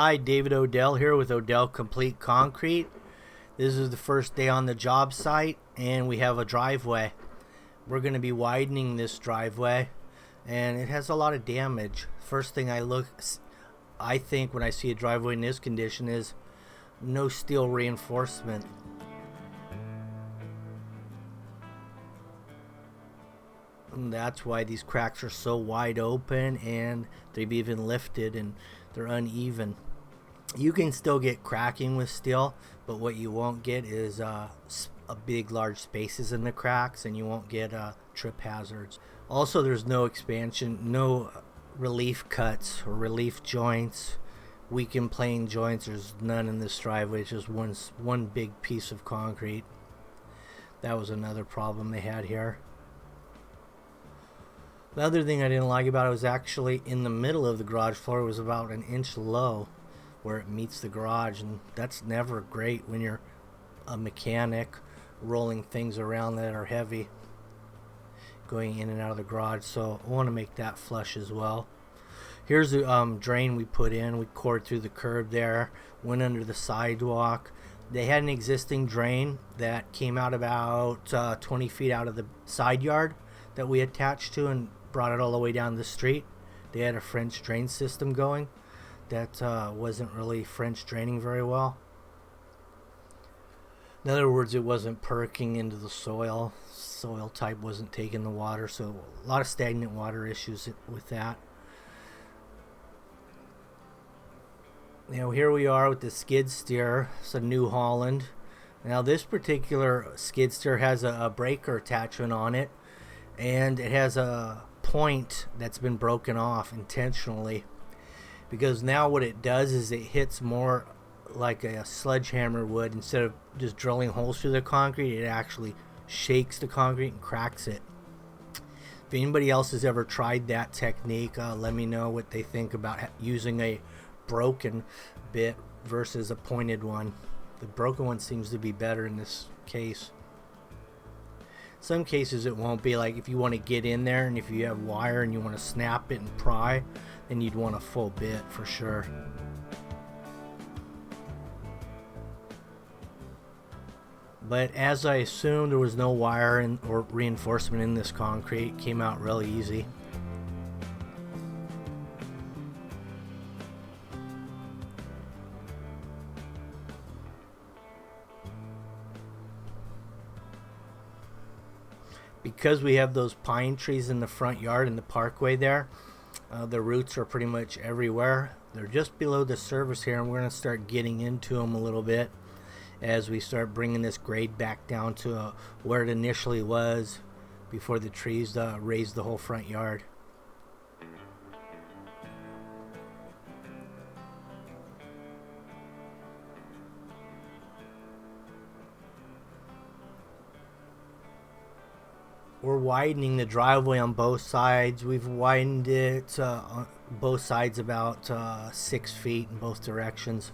Hi, David Odell here with Odell Complete Concrete. This is the first day on the job site and we have a driveway. We're going to be widening this driveway and it has a lot of damage. First thing I think when I see a driveway in this condition is no steel reinforcement. And that's why these cracks are so wide open and they've even lifted and they're uneven. You can still get cracking with steel, but what you won't get is big large spaces in the cracks, and you won't get trip hazards. Also, there's no expansion, no relief cuts or relief joints, weakened plane joints. There's none in this driveway. It's just one big piece of concrete. That was another problem they had here. The other thing I didn't like about it was actually in the middle of the garage floor. It was about an inch low where it meets the garage, and that's never great when you're a mechanic rolling things around that are heavy going in and out of the garage. So I want to make that flush as well. Here's the drain we put in. We cored through the curb there, went under the sidewalk. They had an existing drain that came out about 20 feet out of the side yard that we attached to and brought it all the way down the street. They had a French drain system going that wasn't really French draining very well. In other words, it wasn't perking into the soil. Soil type wasn't taking the water, so a lot of stagnant water issues with that. Now here we are with the skid steer. It's a New Holland. Now this particular skid steer has a breaker attachment on it, and it has a point that's been broken off intentionally, because now what it does is it hits more like a sledgehammer would. Instead of just drilling holes through the concrete, it actually shakes the concrete and cracks it. If anybody else has ever tried that technique, let me know what they think about using a broken bit versus a pointed one. The broken one seems to be better in this case. Some cases it won't be. Like if you want to get in there and if you have wire and you want to snap it and pry, then you'd want a full bit for sure. But as I assumed, there was no wire or reinforcement in this concrete. It came out really easy. Because we have those pine trees in the front yard and the parkway there, the roots are pretty much everywhere. They're just below the surface here, and we're going to start getting into them a little bit as we start bringing this grade back down to where it initially was before the trees raised the whole front yard. We're widening the driveway on both sides. We've widened it on both sides about 6 feet in both directions.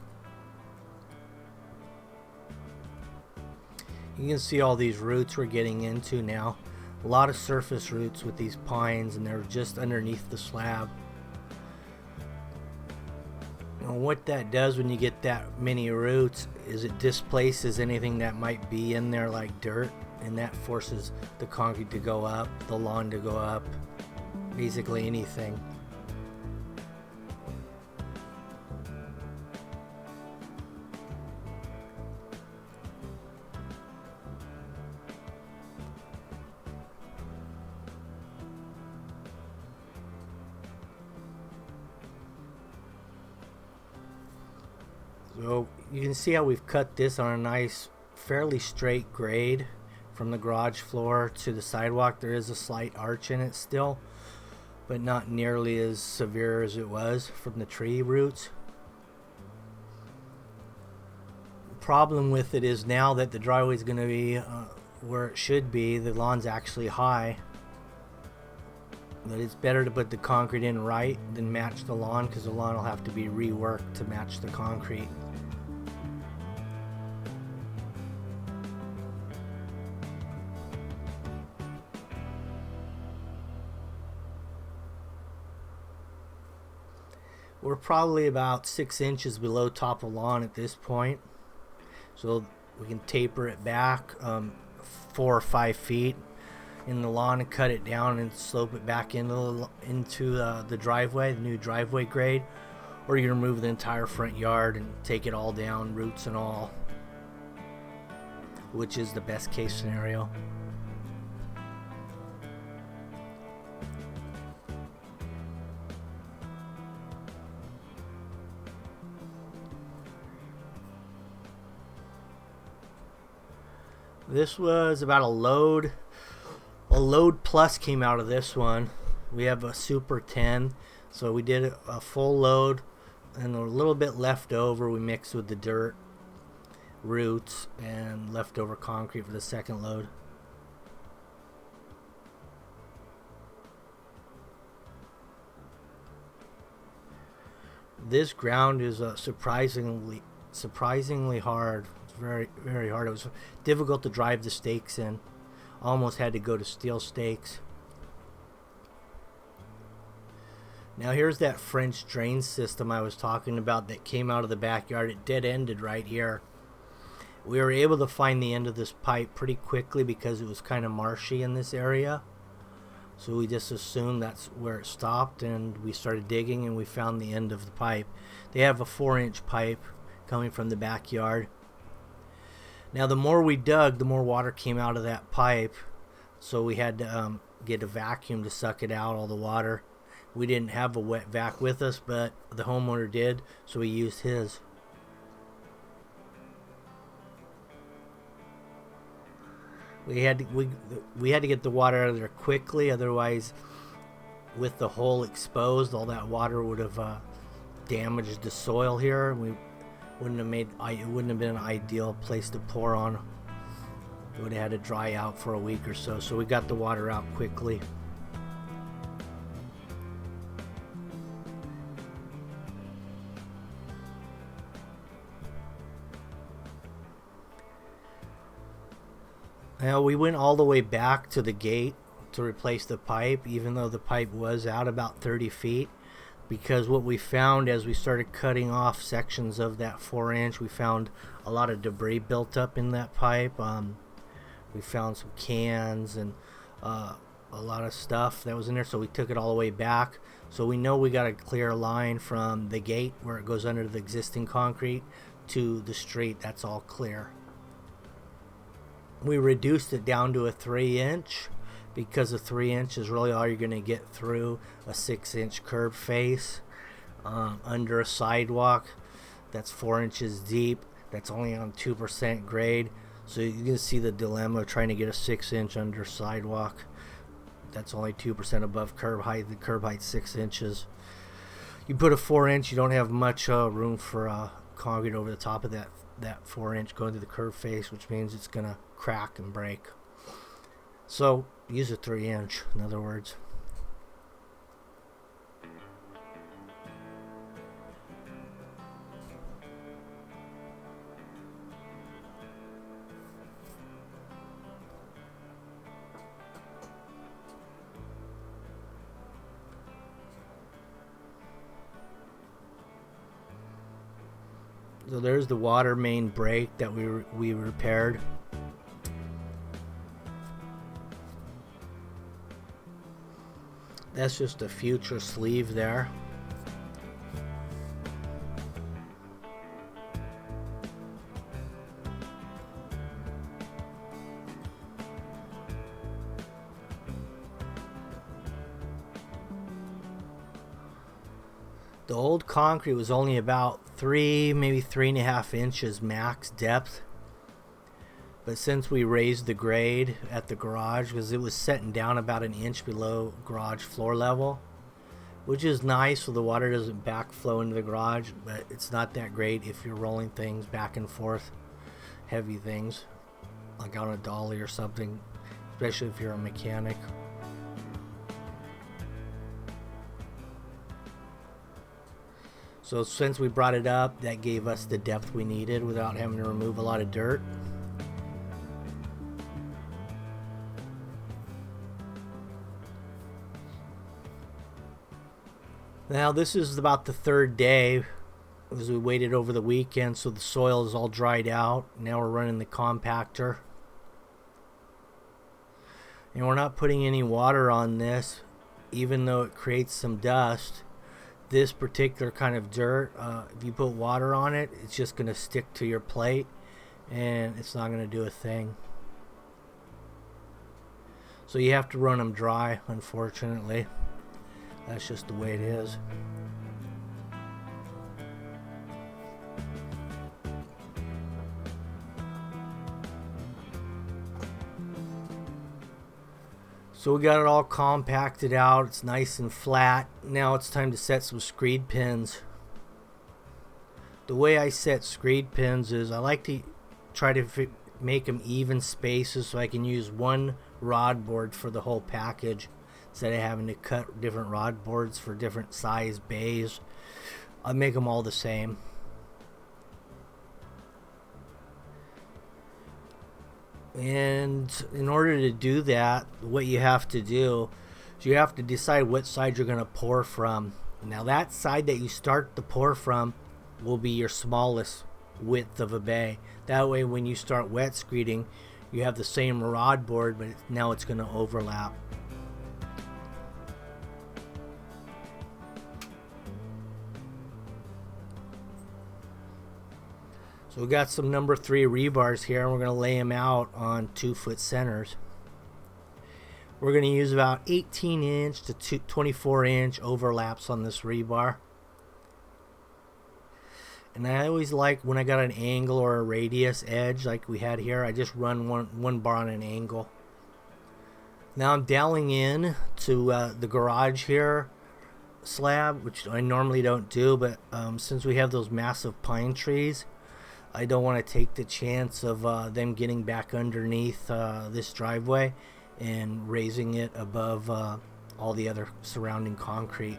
You can see all these roots we're getting into now. A lot of surface roots with these pines, and they're just underneath the slab. And what that does when you get that many roots is it displaces anything that might be in there like dirt, and that forces the concrete to go up, the lawn to go up, basically anything. So you can see how we've cut this on a nice, fairly straight grade from the garage floor to the sidewalk. There is a slight arch in it still, but not nearly as severe as it was from the tree roots. The problem with it is now that the driveway is going to be where it should be, the lawn's actually high. But it's better to put the concrete in right than match the lawn, because the lawn will have to be reworked to match the concrete. We're probably about 6 inches below top of lawn at this point. So we can taper it back 4 or 5 feet in the lawn and cut it down and slope it back into the driveway, the new driveway grade. Or you remove the entire front yard and take it all down, roots and all, which is the best case scenario. This was about a load. A load plus came out of this one. We have a Super 10, so we did a full load and a little bit left over. We mixed with the dirt, roots, and leftover concrete for the second load. This ground is surprisingly hard. It's very, very hard. It was difficult to drive the stakes in. Almost had to go to steel stakes. Now here's that French drain system I was talking about that came out of the backyard. It dead-ended right here. We were able to find the end of this pipe pretty quickly because it was kind of marshy in this area. So we just assumed that's where it stopped, and we started digging and we found the end of the pipe. They have a 4-inch pipe coming from the backyard. Now the more we dug, the more water came out of that pipe. So we had to get a vacuum to suck it out, all the water. We didn't have a wet vac with us, but the homeowner did, so we used his. We had to get the water out of there quickly, otherwise, with the hole exposed, all that water would have damaged the soil here. It wouldn't have been an ideal place to pour on. It would have had to dry out for a week or so. So we got the water out quickly. Now we went all the way back to the gate to replace the pipe, even though the pipe was out about 30 feet. Because what we found as we started cutting off sections of that 4-inch, we found a lot of debris built up in that pipe. We found some cans and a lot of stuff that was in there, so we took it all the way back. So we know we got a clear line from the gate where it goes under the existing concrete to the street. That's all clear. We reduced it down to a 3-inch because a 3-inch is really all you're going to get through a 6-inch curb face under a sidewalk that's 4 inches deep. That's only on 2% grade. So you can see the dilemma of trying to get a 6-inch under sidewalk. That's only 2% above curb height. The curb height's 6 inches. You put a 4-inch, you don't have much room for concrete over the top of that 4-inch going to the curb face, which means it's going to crack and break. So use a 3-inch, in other words. So there's the water main break that we repaired. That's just a future sleeve there. The old concrete was only about 3, maybe 3.5 inches max depth. But since we raised the grade at the garage, because it was setting down about an inch below garage floor level, which is nice so the water doesn't backflow into the garage, but it's not that great if you're rolling things back and forth, heavy things, like on a dolly or something, especially if you're a mechanic. So since we brought it up, that gave us the depth we needed without having to remove a lot of dirt. Now this is about the third day as we waited over the weekend, so the soil is all dried out. Now we're running the compactor. And we're not putting any water on this, even though it creates some dust. This particular kind of dirt, if you put water on it, it's just going to stick to your plate and it's not going to do a thing. So you have to run them dry, unfortunately. That's just the way it is. So we got it all compacted out. It's nice and flat. Now it's time to set some screed pins. The way I set screed pins is I like to try to make them even spaces so I can use one rod board for the whole package instead of having to cut different rod boards for different size bays. I make them all the same. And in order to do that, what you have to do is you have to decide what side you're going to pour from. Now that side that you start the pour from will be your smallest width of a bay. That way when you start wet screeding, you have the same rod board, but now it's going to overlap. So we got some number 3 rebars here, and we're going to lay them out on 2-foot centers. We're going to use about 18 inch to 24 inch overlaps on this rebar. And I always like when I got an angle or a radius edge like we had here, I just run one bar on an angle. Now I'm doweling in to the garage here slab, which I normally don't do, but since we have those massive pine trees, I don't want to take the chance of them getting back underneath this driveway and raising it above all the other surrounding concrete.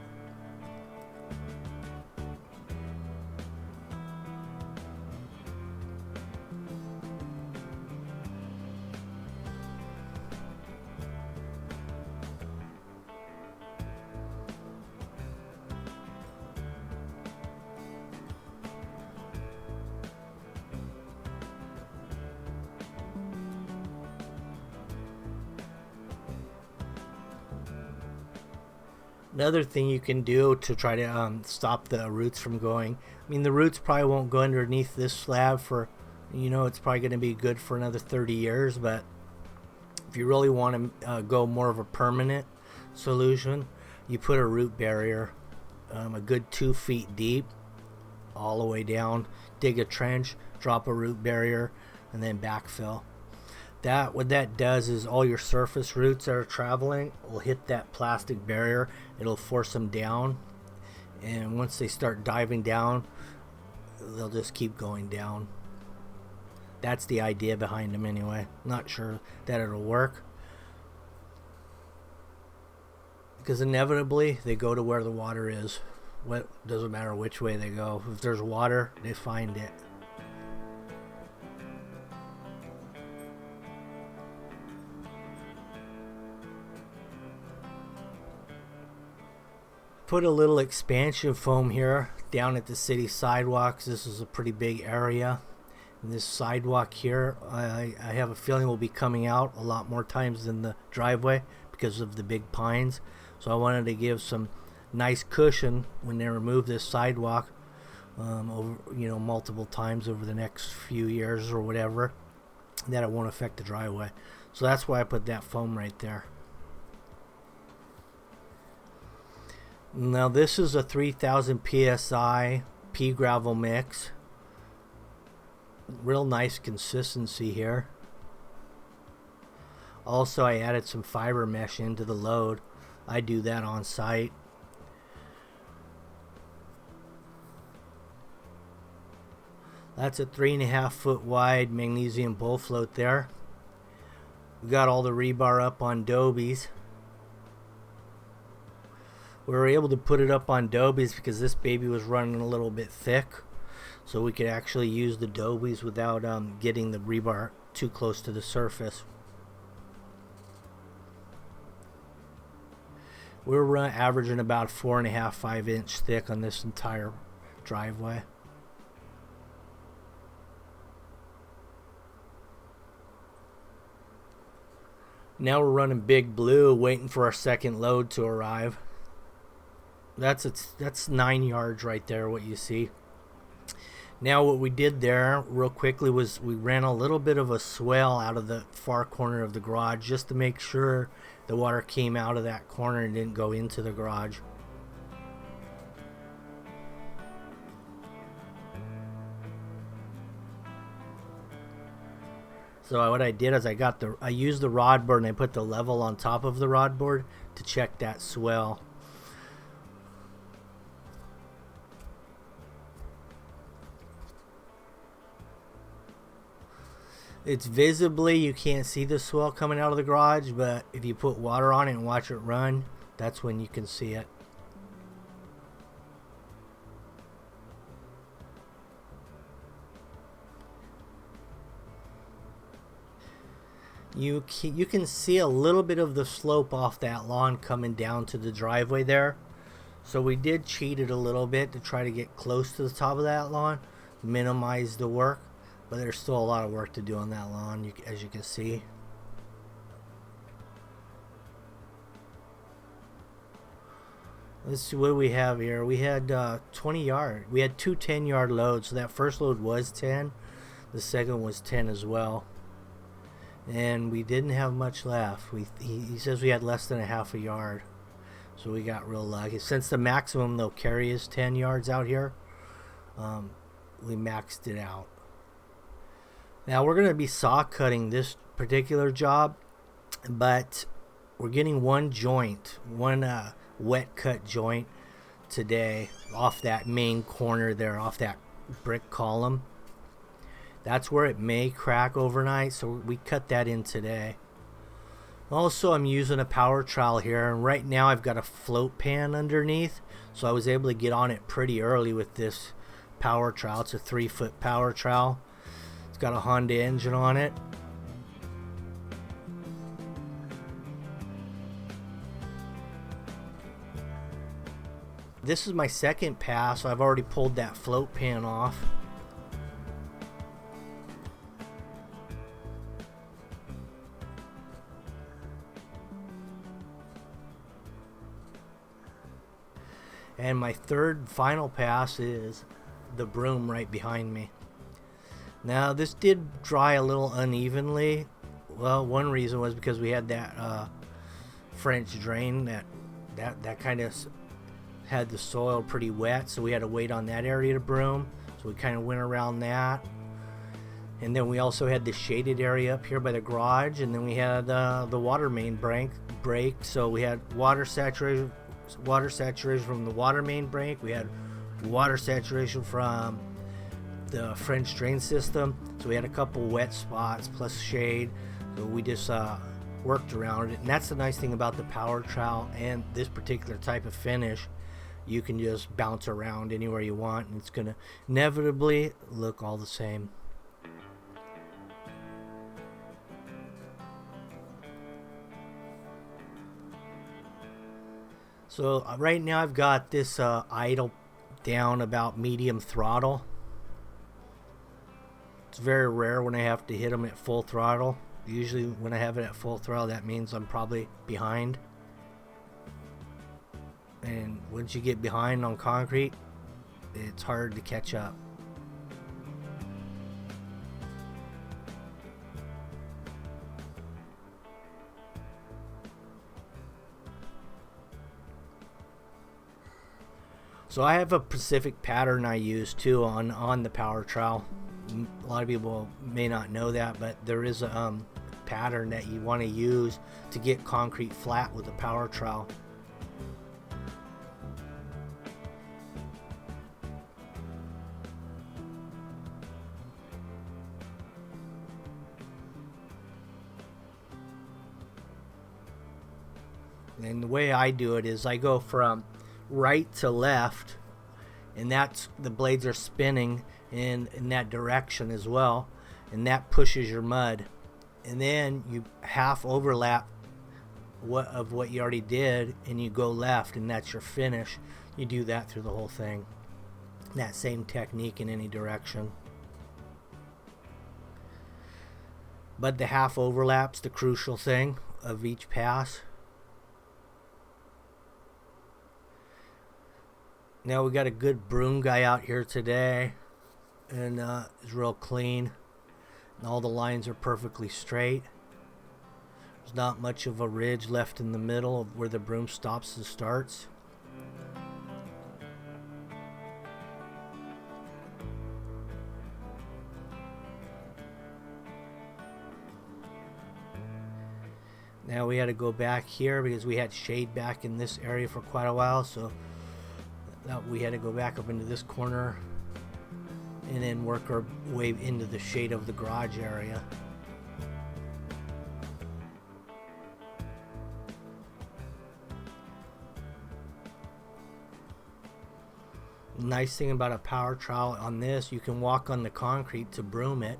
Another thing you can do to try to stop the roots from going, I mean the roots probably won't go underneath this slab for, it's probably going to be good for another 30 years, but if you really want to go more of a permanent solution, you put a root barrier a good 2 feet deep all the way down, dig a trench, drop a root barrier, and then backfill. What that does is all your surface roots that are traveling will hit that plastic barrier. It'll force them down, and once they start diving down, they'll just keep going down. That's the idea behind them anyway. Not sure that it'll work, because inevitably they go to where the water is. What doesn't matter which way they go. If there's water, they find it. Put a little expansion foam here down at the city sidewalks. This is a pretty big area. And this sidewalk here, I have a feeling will be coming out a lot more times than the driveway because of the big pines. So I wanted to give some nice cushion when they remove this sidewalk over, multiple times over the next few years or whatever, that it won't affect the driveway. So that's why I put that foam right there. Now this is a 3000 psi pea gravel mix. Real nice consistency here. Also, I added some fiber mesh into the load. I do that on site. That's a 3.5 foot wide magnesium bull float there. We got all the rebar up on dobies. We were able to put it up on dobies because this baby was running a little bit thick, so we could actually use the dobies without getting the rebar too close to the surface. We're averaging about 4.5, 5 inch thick on this entire driveway. Now we're running Big Blue, waiting for our second load to arrive. That's 9 yards right there, what you see. Now what we did there real quickly was we ran a little bit of a swell out of the far corner of the garage just to make sure the water came out of that corner and didn't go into the garage. So what I did is I used the rod board and I put the level on top of the rod board to check that swell. It's visibly, you can't see the swell coming out of the garage, but if you put water on it and watch it run, that's when you can see it. You can see a little bit of the slope off that lawn coming down to the driveway there. So we did cheat it a little bit to try to get close to the top of that lawn, minimize the work. But there's still a lot of work to do on that lawn, as you can see. Let's see what we have here. We had 20 yard. We had two 10-yard loads. So that first load was 10. The second was 10 as well. And we didn't have much left. He says we had less than a half a yard. So we got real lucky. Since the maximum they'll carry is 10 yards out here, we maxed it out. Now we're going to be saw cutting this particular job, but we're getting one joint, one wet cut joint today off that main corner there, off that brick column. That's where it may crack overnight, so we cut that in today. Also, I'm using a power trowel here, and right now I've got a float pan underneath, so I was able to get on it pretty early with this power trowel. It's a 3-foot power trowel. It's got a Honda engine on it. This is my second pass, so I've already pulled that float pan off. And my third final pass is the broom right behind me. Now this did dry a little unevenly. Well, one reason was because we had that French drain that kind of had the soil pretty wet, so we had to wait on that area to broom. So we kind of went around that. And then we also had the shaded area up here by the garage, and then we had the water main break. So we had water saturation from the water main break. We had water saturation from the French drain system, so we had a couple wet spots plus shade, so we just worked around it. And that's the nice thing about the power trowel and this particular type of finish. You can just bounce around anywhere you want, and it's gonna inevitably look all the same. So right now I've got this idle down about medium throttle. It's very rare when I have to hit them at full throttle. Usually when I have it at full throttle, that means I'm probably behind. And once you get behind on concrete, it's hard to catch up. So I have a specific pattern I use too on the power trowel. A lot of people may not know that, but there is a pattern that you want to use to get concrete flat with a power trowel. And the way I do it is I go from right to left, and that's the blades are spinning in that direction as well, and that pushes your mud. And then you half overlap what you already did, and you go left, and that's your finish. You do that through the whole thing. That same technique in any direction. But the half overlap's the crucial thing of each pass. Now we got a good broom guy out here today, and it's real clean. And all the lines are perfectly straight. There's not much of a ridge left in the middle of where the broom stops and starts. Now we had to go back here because we had shade back in this area for quite a while, so we had to go back up into this corner and then work our way into the shade of the garage area. Nice thing about a power trowel on this, you can walk on the concrete to broom it.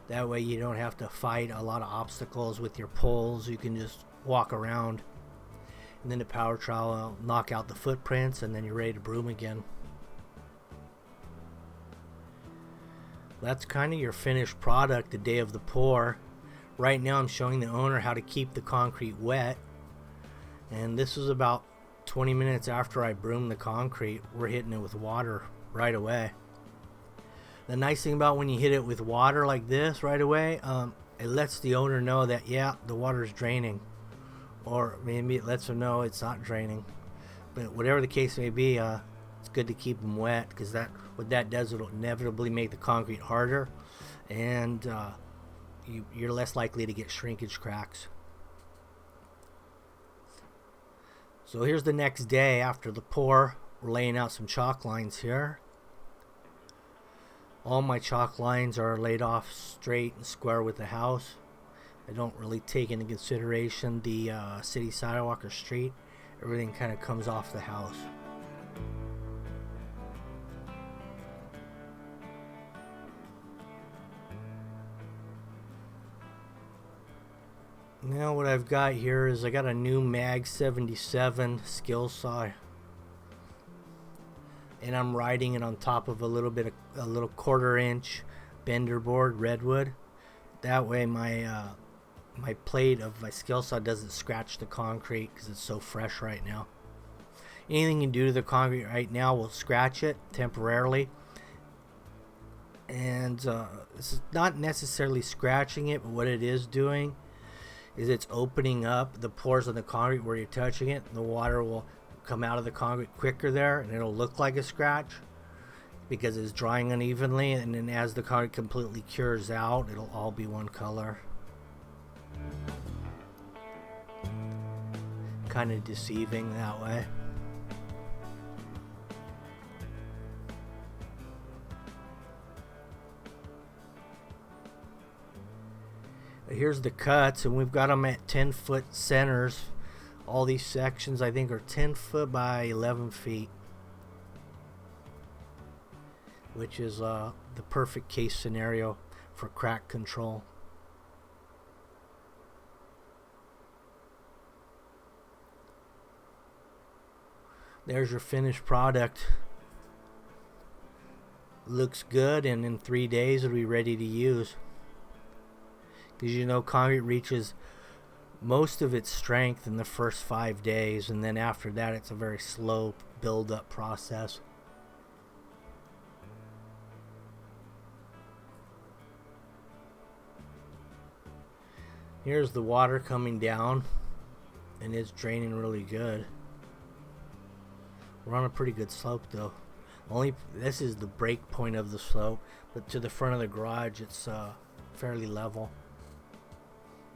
That way you don't have to fight a lot of obstacles with your poles. You can just walk around, and then the power trowel will knock out the footprints, and then you're ready to broom again. That's kind of your finished product the day of the pour. Right now I'm showing the owner how to keep the concrete wet, and this is about 20 minutes after I broomed the concrete. We're hitting it with water right away. The nice thing about when you hit it with water like this right away, it lets the owner know that, yeah, the water's draining. Or maybe it lets them know it's not draining. But whatever the case may be, it's good to keep them wet, because what that does, it'll inevitably make the concrete harder, and you're less likely to get shrinkage cracks. So here's the next day after the pour. We're laying out some chalk lines here. All my chalk lines are laid off straight and square with the house. I don't really take into consideration the city sidewalk or street. Everything kind of comes off the house. Now what I've got here is I got a new Mag 77 skill saw, and I'm riding it on top of a little 1/4-inch bender board redwood. That way my plate of my skill saw doesn't scratch the concrete, because it's so fresh right now. Anything you do to the concrete right now will scratch it temporarily, and this is not necessarily scratching it, but what it is doing is it's opening up the pores on the concrete where you're touching it. The water will come out of the concrete quicker there, and it'll look like a scratch because it's drying unevenly, and then as the concrete completely cures out, it'll all be one color. Kind of deceiving that way. Here's the cuts, and we've got them at 10-foot centers. All these sections I think are 10 foot by 11 feet, which is the perfect case scenario for crack control. There's your finished product. Looks good, and in 3 days it'll be ready to use. Because you know, concrete reaches most of its strength in the first 5 days, and then after that it's a very slow build-up process. Here's the water coming down, and it's draining really good. We're on a pretty good slope though. This is the break point of the slope, but to the front of the garage it's fairly level,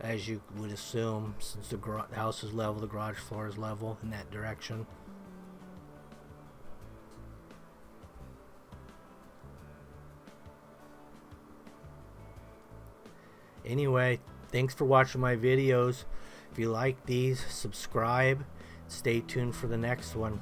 as you would assume, since the house is level, the garage floor is level in that direction. Anyway, thanks for watching my videos. If you like these, subscribe. Stay tuned for the next one.